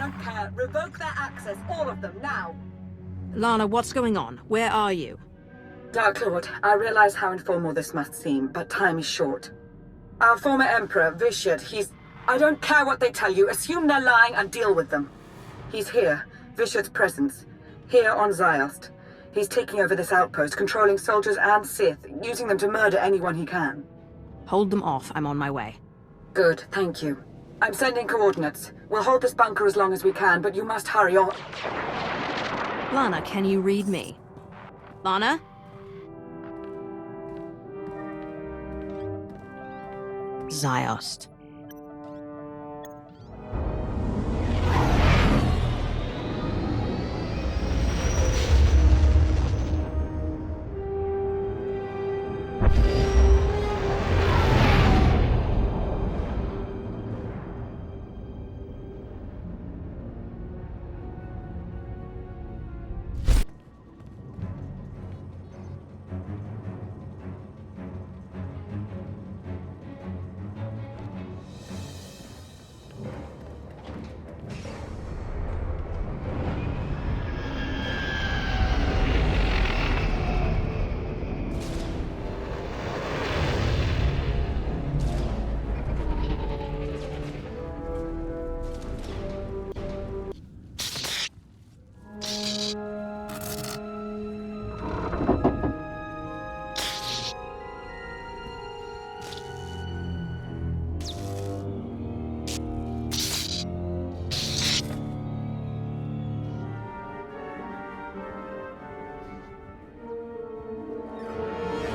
don't care. Revoke their access, all of them, now. Lana, what's going on? Where are you? Dark Lord, I realize how informal this must seem, but time is short. Our former Emperor, Vishad, I don't care what they tell you. Assume they're lying and deal with them. He's here. Vishad's presence. Here on Ziost. He's taking over this outpost, controlling soldiers and Sith, using them to murder anyone he can. Hold them off. I'm on my way. Good, thank you. I'm sending coordinates. We'll hold this bunker as long as we can, but you must hurry or... Lana, can you read me? Lana? Ziost.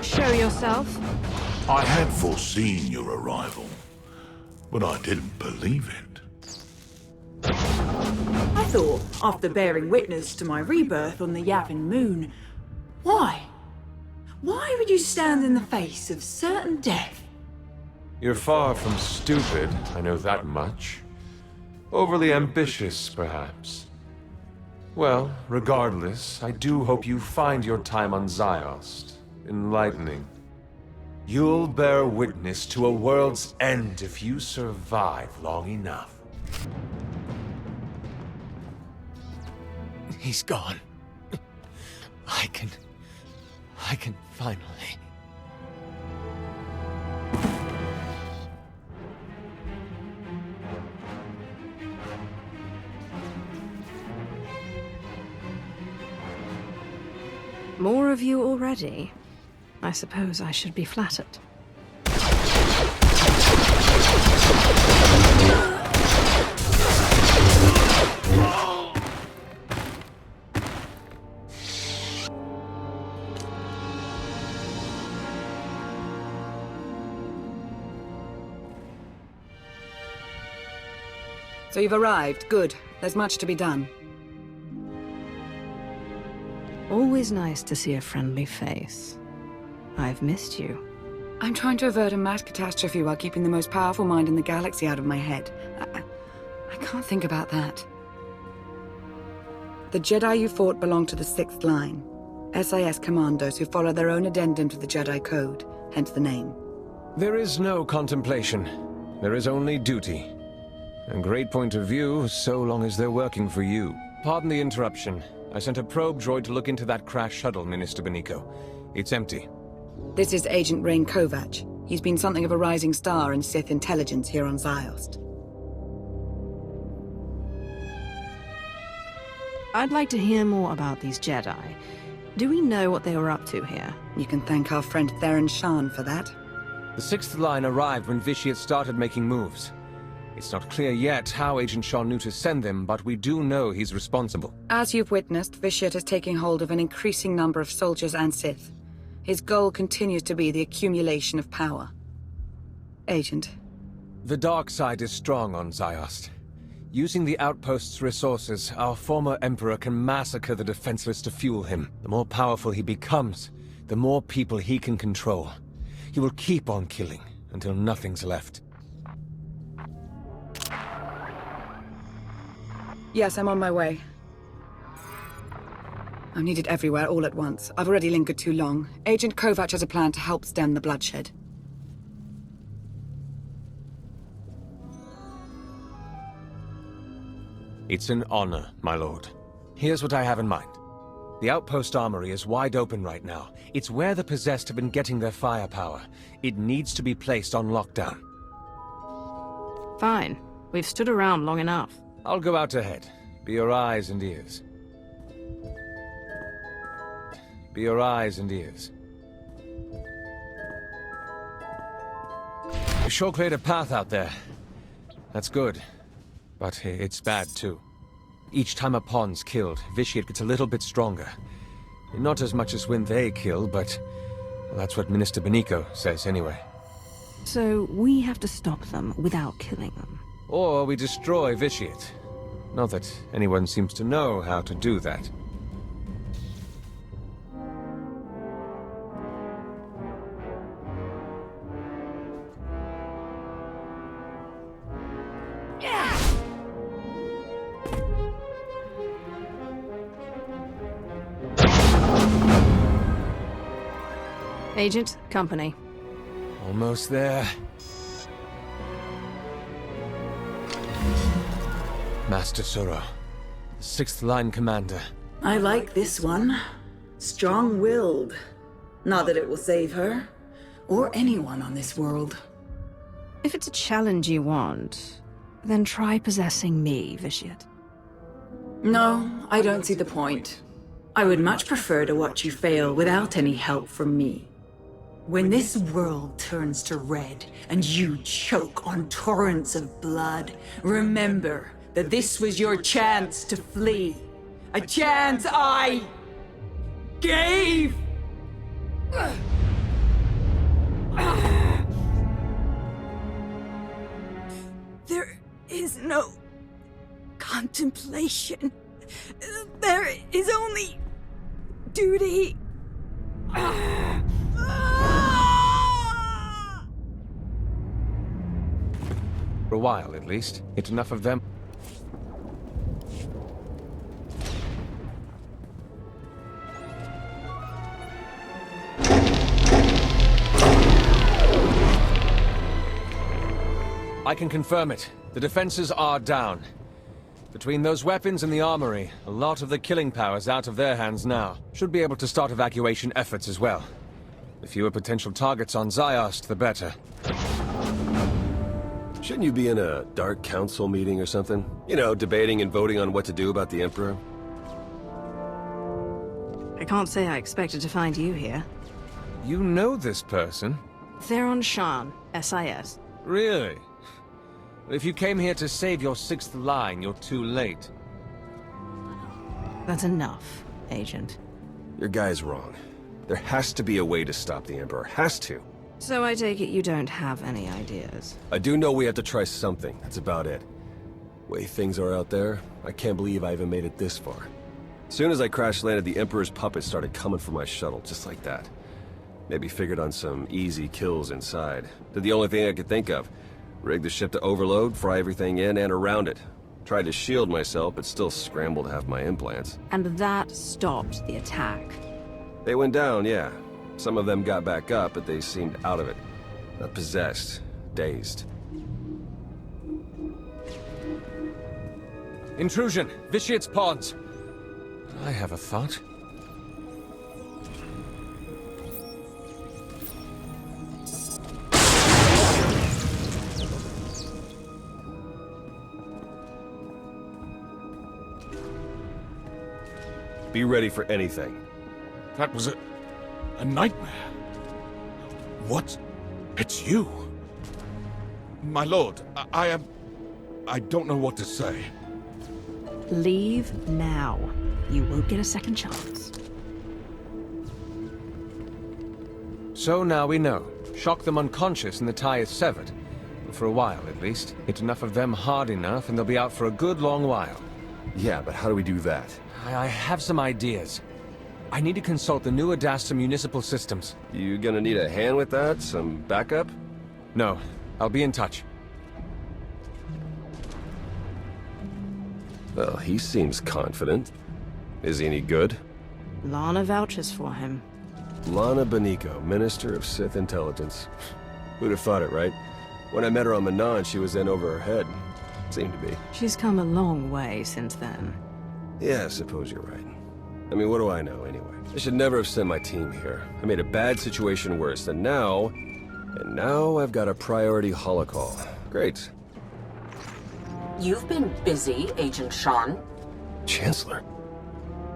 Show yourself. I had foreseen your arrival, but I didn't believe it. I thought, after bearing witness to my rebirth on the Yavin moon, why? Why would you stand in the face of certain death? You're far from stupid, I know that much. Overly ambitious, perhaps. Well, regardless, I do hope you find your time on Ziost enlightening. You'll bear witness to a world's end if you survive long enough. He's gone. I can finally... More of you already? I suppose I should be flattered. So you've arrived. Good. There's much to be done. Always nice to see a friendly face. I've missed you. I'm trying to avert a mass catastrophe while keeping the most powerful mind in the galaxy out of my head. I can't think about that. The Jedi you fought belong to the 6th Line. SIS commandos who follow their own addendum to the Jedi Code, hence the name. There is no contemplation. There is only duty. A great point of view, so long as they're working for you. Pardon the interruption. I sent a probe droid to look into that crash shuttle, Minister Beniko. It's empty. This is Agent Rain Kovac. He's been something of a rising star in Sith intelligence here on Ziost. I'd like to hear more about these Jedi. Do we know what they were up to here? You can thank our friend Theron Shan for that. The 6th Line arrived when Vishad started making moves. It's not clear yet how Agent Shaw knew to send them, but we do know he's responsible. As you've witnessed, Vishad is taking hold of an increasing number of soldiers and Sith. His goal continues to be the accumulation of power. Agent. The dark side is strong on Ziost. Using the outpost's resources, our former Emperor can massacre the defenseless to fuel him. The more powerful he becomes, the more people he can control. He will keep on killing until nothing's left. Yes, I'm on my way. I'm needed everywhere all at once. I've already lingered too long. Agent Kovac has a plan to help stem the bloodshed. It's an honor, my lord. Here's what I have in mind. The outpost armory is wide open right now. It's where the possessed have been getting their firepower. It needs to be placed on lockdown. Fine. We've stood around long enough. I'll go out ahead. Be your eyes and ears. Be your eyes and ears. You sure cleared a path out there. That's good. But it's bad, too. Each time a pawn's killed, Vitiate gets a little bit stronger. Not as much as when they kill, but... well, that's what Minister Beniko says, anyway. So we have to stop them without killing them. Or we destroy Vitiate. Not that anyone seems to know how to do that. Agent, company. Almost there. Master Sora, 6th Line Commander. I like this one. Strong-willed. Not that it will save her, or anyone on this world. If it's a challenge you want, then try possessing me, Vitiate. No, I don't see the point. I would much prefer to watch you fail without any help from me. When this world turns to red and you choke on torrents of blood, remember that this was your chance to flee. A chance I gave! There is no contemplation. There is only duty. For a while, at least. It's enough of them. I can confirm it. The defenses are down. Between those weapons and the armory, a lot of the killing power's out of their hands now. Should be able to start evacuation efforts as well. The fewer potential targets on Ziost, the better. Shouldn't you be in a Dark Council meeting or something? You know, debating and voting on what to do about the Emperor? I can't say I expected to find you here. You know this person? Theron Shan, SIS. Really? If you came here to save your 6th line, you're too late. That's enough, Agent. Your guy's wrong. There has to be a way to stop the Emperor. Has to. So I take it you don't have any ideas? I do know we have to try something. That's about it. Way things are out there, I can't believe I even made it this far. As soon as I crash landed, the Emperor's puppets started coming for my shuttle, just like that. Maybe figured on some easy kills inside. Did the only thing I could think of. Rig the ship to overload, fry everything in and around it. Tried to shield myself, but still scrambled half my implants. And that stopped the attack. They went down, yeah. Some of them got back up, but they seemed out of it. Not possessed. Dazed. Intrusion! Vitiate's pawns! I have a thought. Be ready for anything. That was a nightmare. What? It's you. My lord, I don't know what to say. Leave now. You won't get a second chance. So now we know. Shock them unconscious and the tie is severed. For a while, at least. Hit enough of them hard enough and they'll be out for a good long while. Yeah, but how do we do that? I have some ideas. I need to consult the new Adasta municipal systems. You gonna need a hand with that? Some backup? No, I'll be in touch. Well, he seems confident. Is he any good? Lana vouches for him. Lana Beniko, Minister of Sith Intelligence. Who'd have thought it, right? When I met her on Manon, she was in over her head. Seemed to be. She's come a long way since then. Yeah, I suppose you're right. I mean, what do I know, anyway? I should never have sent my team here. I made a bad situation worse, and now I've got a priority holocall. Great. You've been busy, Agent Sean. Chancellor.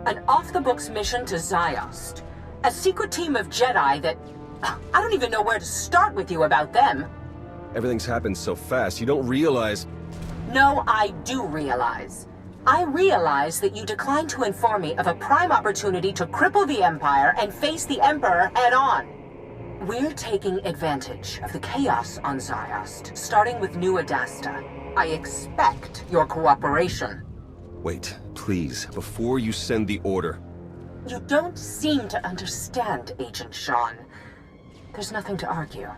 An off-the-books mission to Ziost. A secret team of Jedi that... I don't even know where to start with you about them. Everything's happened so fast, you don't realize... No, I do realize. I realize that you declined to inform me of a prime opportunity to cripple the Empire and face the Emperor head-on. We're taking advantage of the chaos on Ziost, starting with New Adasta. I expect your cooperation. Wait, please, before you send the order. You don't seem to understand, Agent Sean. There's nothing to argue.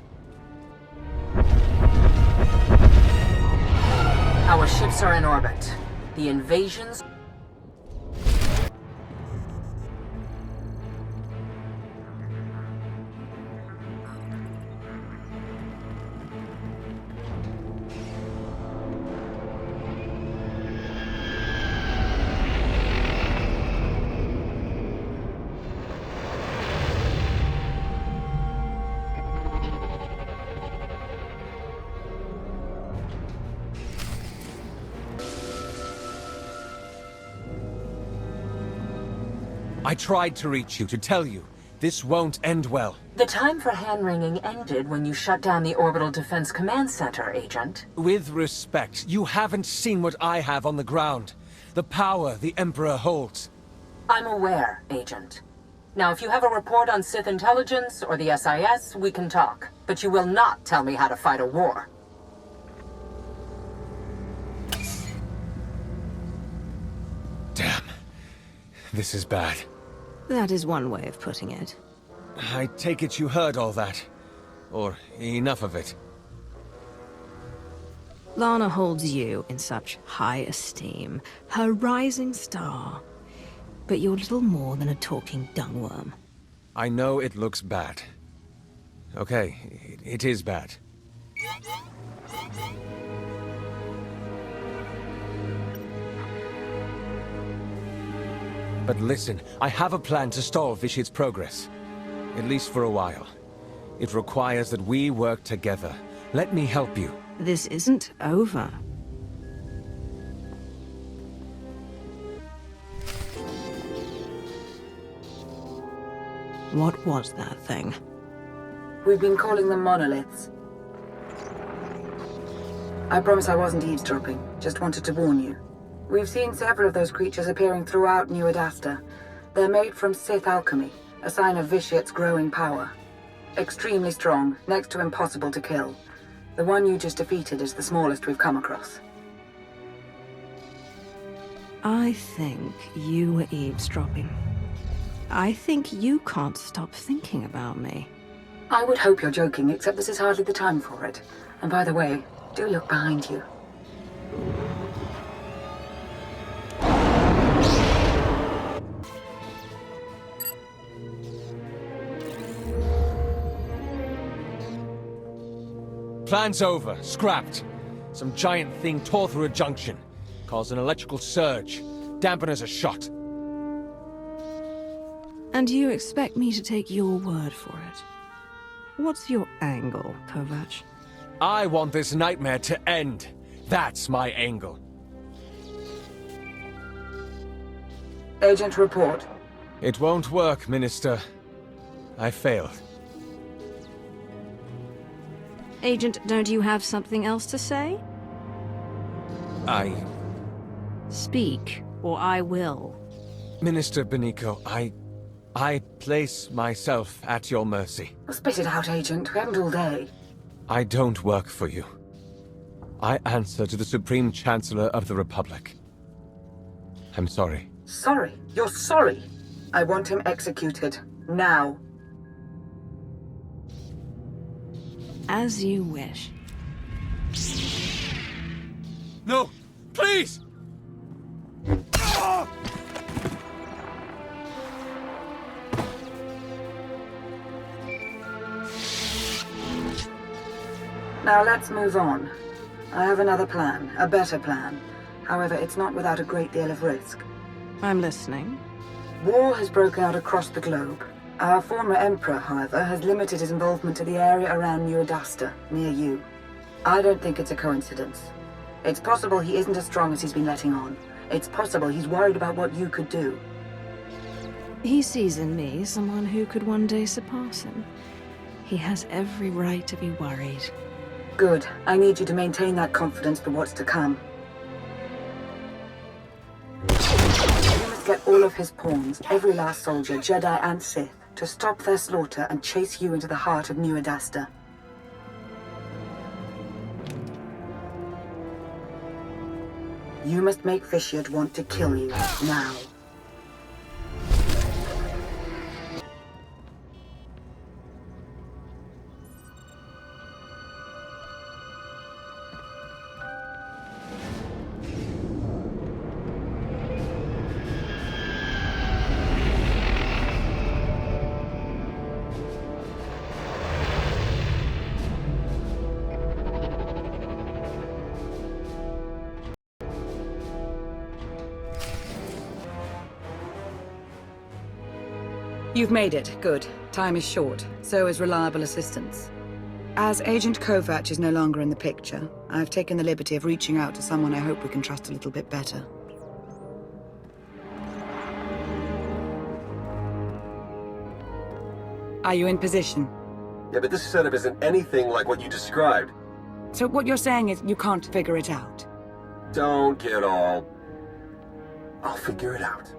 Our ships are in orbit. The invasions... I tried to reach you, to tell you. This won't end well. The time for hand-wringing ended when you shut down the Orbital Defense Command Center, Agent. With respect, you haven't seen what I have on the ground. The power the Emperor holds. I'm aware, Agent. Now, if you have a report on Sith intelligence or the SIS, we can talk. But you will not tell me how to fight a war. Damn. This is bad. That is one way of putting it. I take it you heard all that. Or enough of it. Lana holds you in such high esteem, her rising star. But you're little more than a talking dungworm. I know it looks bad. Okay, it is bad. But listen, I have a plan to stall Vishit's progress. At least for a while. It requires that we work together. Let me help you. This isn't over. What was that thing? We've been calling them monoliths. I promise I wasn't eavesdropping. Just wanted to warn you. We've seen several of those creatures appearing throughout New Adasta. They're made from Sith alchemy, a sign of Vishit's growing power. Extremely strong, next to impossible to kill. The one you just defeated is the smallest we've come across. I think you were eavesdropping. I think you can't stop thinking about me. I would hope you're joking, except this is hardly the time for it. And by the way, do look behind you. Plan's over. Scrapped. Some giant thing tore through a junction. Caused an electrical surge. Dampeners are shot. And you expect me to take your word for it? What's your angle, Kovac? I want this nightmare to end. That's my angle. Agent, report. It won't work, Minister. I failed. Agent, don't you have something else to say? Speak, or I will. Minister Beniko, I place myself at your mercy. Spit it out, Agent. We haven't all day. I don't work for you. I answer to the Supreme Chancellor of the Republic. I'm sorry. Sorry? You're sorry? I want him executed. Now. As you wish. No! Please! Now let's move on. I have another plan, a better plan. However, it's not without a great deal of risk. I'm listening. War has broken out across the globe. Our former Emperor, however, has limited his involvement to the area around New Adasta, near you. I don't think it's a coincidence. It's possible he isn't as strong as he's been letting on. It's possible he's worried about what you could do. He sees in me someone who could one day surpass him. He has every right to be worried. Good. I need you to maintain that confidence for what's to come. You must get all of his pawns, every last soldier, Jedi and Sith, to stop their slaughter and chase you into the heart of New Adasta. You must make Vitiate want to kill you, now. You've made it. Good. Time is short. So is reliable assistance. As Agent Kovac is no longer in the picture, I've taken the liberty of reaching out to someone I hope we can trust a little bit better. Are you in position? Yeah, but this setup isn't anything like what you described. So what you're saying is you can't figure it out? Don't get all... I'll figure it out.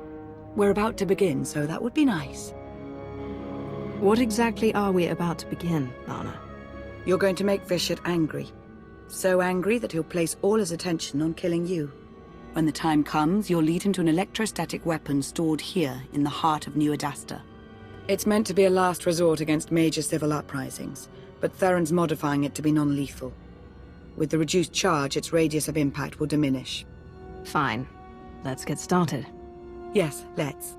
We're about to begin, so that would be nice. What exactly are we about to begin, Lana? You're going to make Vitiate angry. So angry that he'll place all his attention on killing you. When the time comes, you'll lead him to an electrostatic weapon stored here in the heart of New Adasta. It's meant to be a last resort against major civil uprisings, but Theron's modifying it to be non-lethal. With the reduced charge, its radius of impact will diminish. Fine. Let's get started. Yes, let's.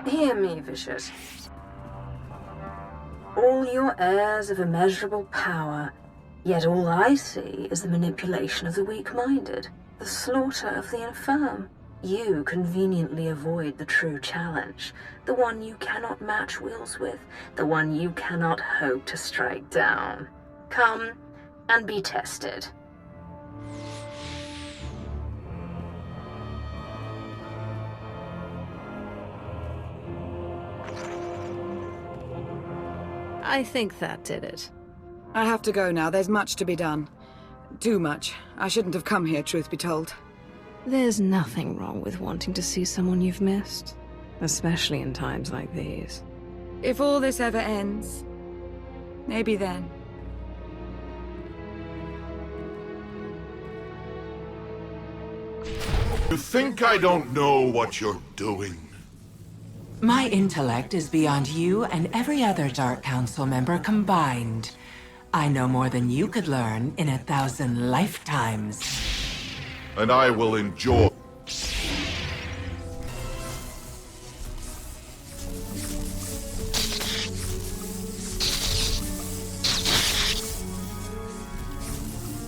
Hear me, Vitiate. All your airs of immeasurable power, yet all I see is the manipulation of the weak-minded, the slaughter of the infirm. You conveniently avoid the true challenge, the one you cannot match wheels with, the one you cannot hope to strike down. Come and be tested. I think that did it. I have to go now. There's much to be done. Too much. I shouldn't have come here, truth be told. There's nothing wrong with wanting to see someone you've missed, especially in times like these. If all this ever ends, maybe then. You think I don't know what you're doing? My intellect is beyond you and every other Dark Council member combined. I know more than you could learn in 1,000 lifetimes. And I will enjoy...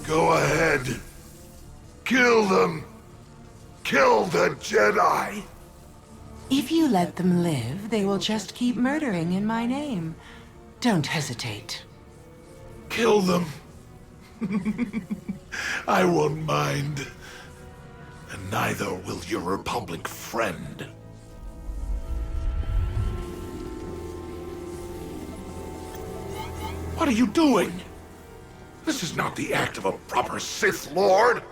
Go ahead. Kill them. Kill the Jedi. If you let them live, they will just keep murdering in my name. Don't hesitate. Kill them. I won't mind. And neither will your Republic friend. What are you doing? This is not the act of a proper Sith Lord.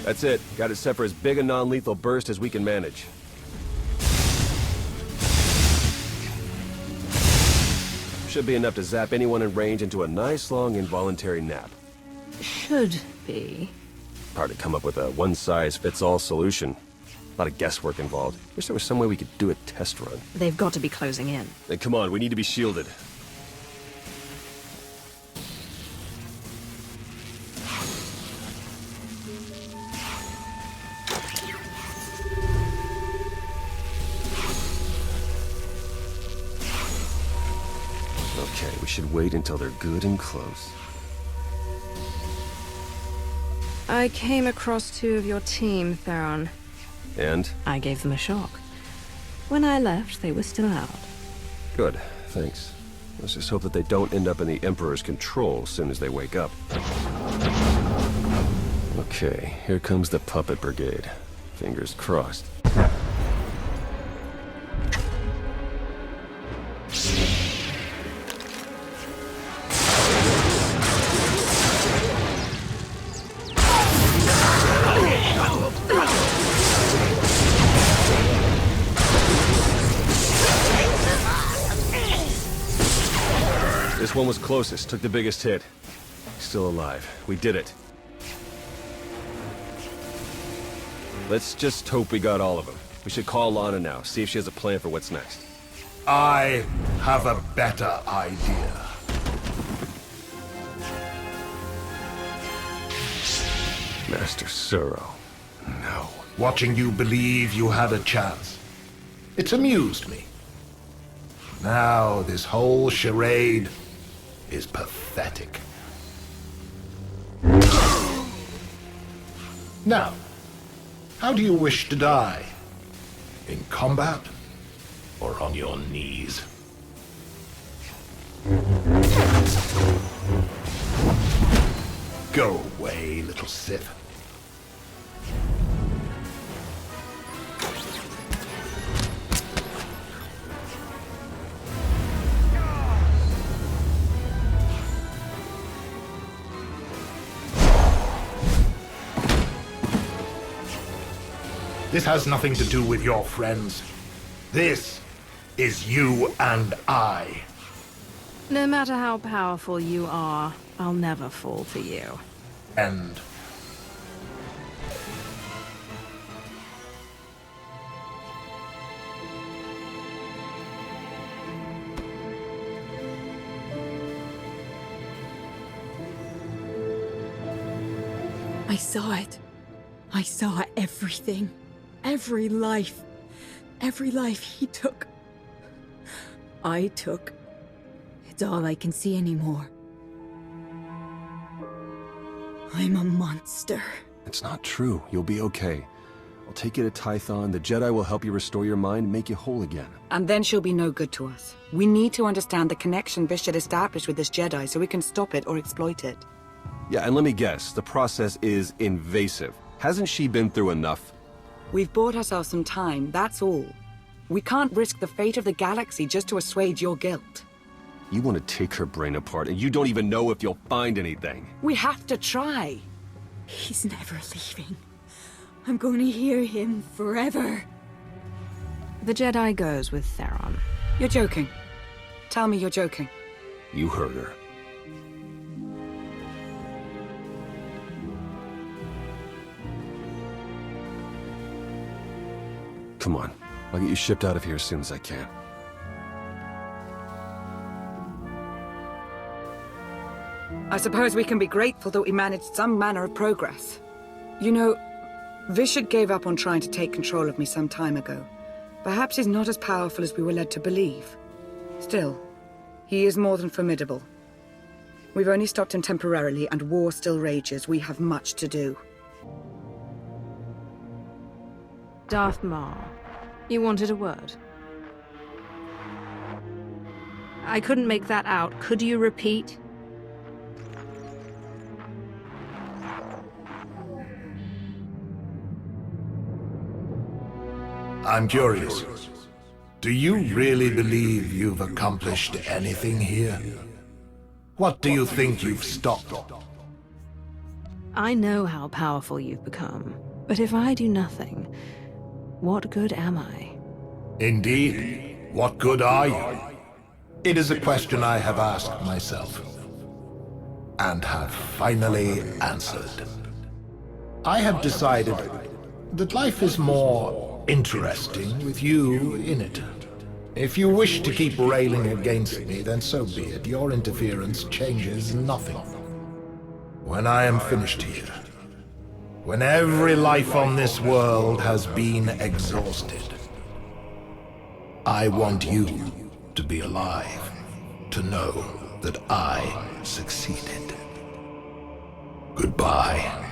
That's it. Got it set for as big a non-lethal burst as we can manage. Should be enough to zap anyone in range into a nice long involuntary nap. Should be. Hard to come up with a one-size-fits-all solution. A lot of guesswork involved. Wish there was some way we could do a test run. They've got to be closing in. Then come on, we need to be shielded. Okay, we should wait until they're good and close. I came across 2 of your team, Theron. And? I gave them a shock. When I left, they were still out. Good, thanks. Let's just hope that they don't end up in the Emperor's control as soon as they wake up. Okay, here comes the Puppet Brigade. Fingers crossed. This one was closest, took the biggest hit. Still alive. We did it. Let's just hope we got all of them. We should call Lana now, see if she has a plan for what's next. I have a better idea. Master Suro. No. Watching you believe you had a chance. It's amused me. Now this whole charade is pathetic. Now, how do you wish to die? In combat or on your knees? Go away, little Sith. This has nothing to do with your friends. This is you and I. No matter how powerful you are, I'll never fall for you. End. I saw it. I saw everything. Every life he took. I took. It's all I can see anymore. I'm a monster. It's not true. You'll be okay. I'll take you to Tython. The Jedi will help you restore your mind and make you whole again. And then she'll be no good to us. We need to understand the connection Bishop established with this Jedi so we can stop it or exploit it. Yeah, and let me guess. The process is invasive. Hasn't she been through enough? We've bought ourselves some time, that's all. We can't risk the fate of the galaxy just to assuage your guilt. You want to take her brain apart, and you don't even know if you'll find anything. We have to try. He's never leaving. I'm going to hear him forever. The Jedi goes with Theron. You're joking. Tell me you're joking. You heard her. Come on. I'll get you shipped out of here as soon as I can. I suppose we can be grateful that we managed some manner of progress. You know, Vishad gave up on trying to take control of me some time ago. Perhaps he's not as powerful as we were led to believe. Still, he is more than formidable. We've only stopped him temporarily, and war still rages. We have much to do. Darth Maul, you wanted a word? I couldn't make that out. Could you repeat? I'm curious. Do you really believe you've accomplished anything here? What do you think you've stopped? I know how powerful you've become, but if I do nothing, what good am I? Indeed. What good are you? It is a question I have asked myself, and have finally answered. I have decided that life is more interesting with you in it. If you wish to keep railing against me, then so be it. Your interference changes nothing. When I am finished here, when every life on this world has been exhausted, I want you to be alive, to know that I succeeded. Goodbye.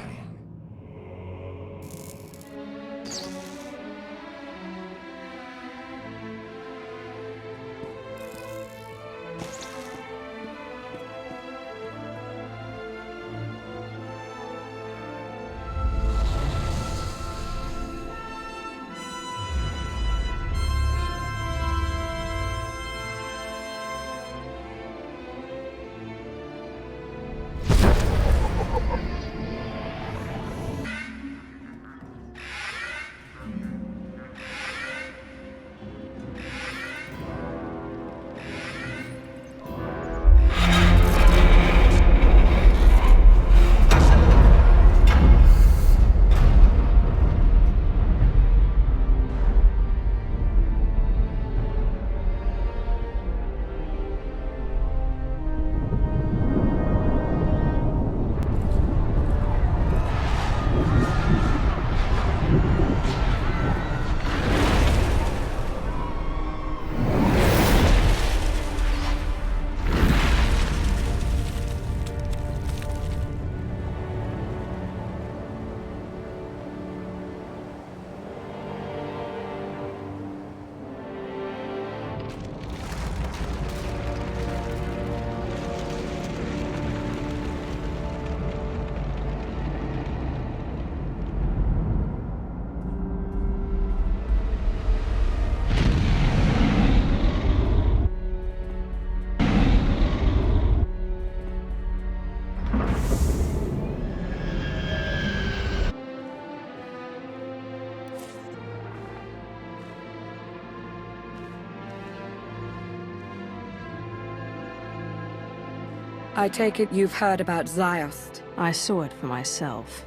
I take it you've heard about SWTOR. I saw it for myself.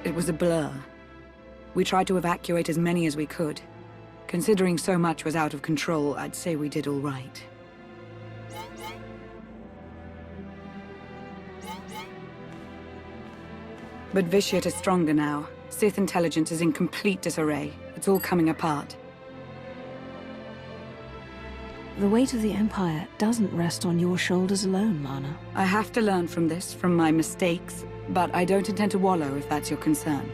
It was a blur. We tried to evacuate as many as we could. Considering so much was out of control, I'd say we did all right. But Vitiate is stronger now. Sith intelligence is in complete disarray. It's all coming apart. The weight of the Empire doesn't rest on your shoulders alone, Lana. I have to learn from this, from my mistakes, but I don't intend to wallow if that's your concern.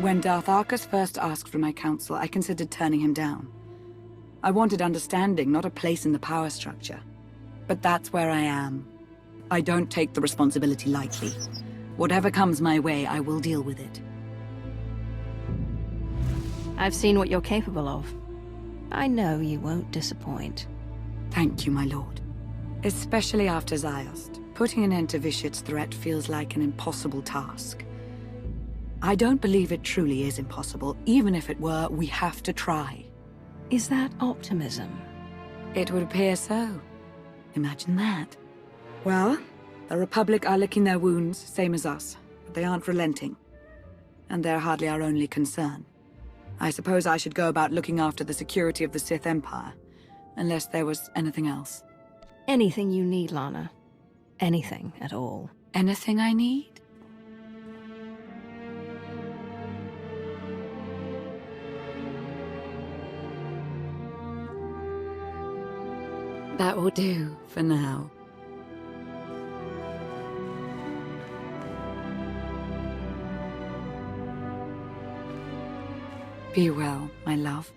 When Darth Arcus first asked for my counsel, I considered turning him down. I wanted understanding, not a place in the power structure. But that's where I am. I don't take the responsibility lightly. Whatever comes my way, I will deal with it. I've seen what you're capable of. I know you won't disappoint. Thank you, my lord. Especially after SWTOR. Putting an end to Vitiate's threat feels like an impossible task. I don't believe it truly is impossible. Even if it were, we have to try. Is that optimism? It would appear so. Imagine that. Well, the Republic are licking their wounds, same as us. But they aren't relenting. And they're hardly our only concern. I suppose I should go about looking after the security of the Sith Empire. Unless there was anything else. Anything you need, Lana. Anything at all. Anything I need? That will do for now. Be well, my love.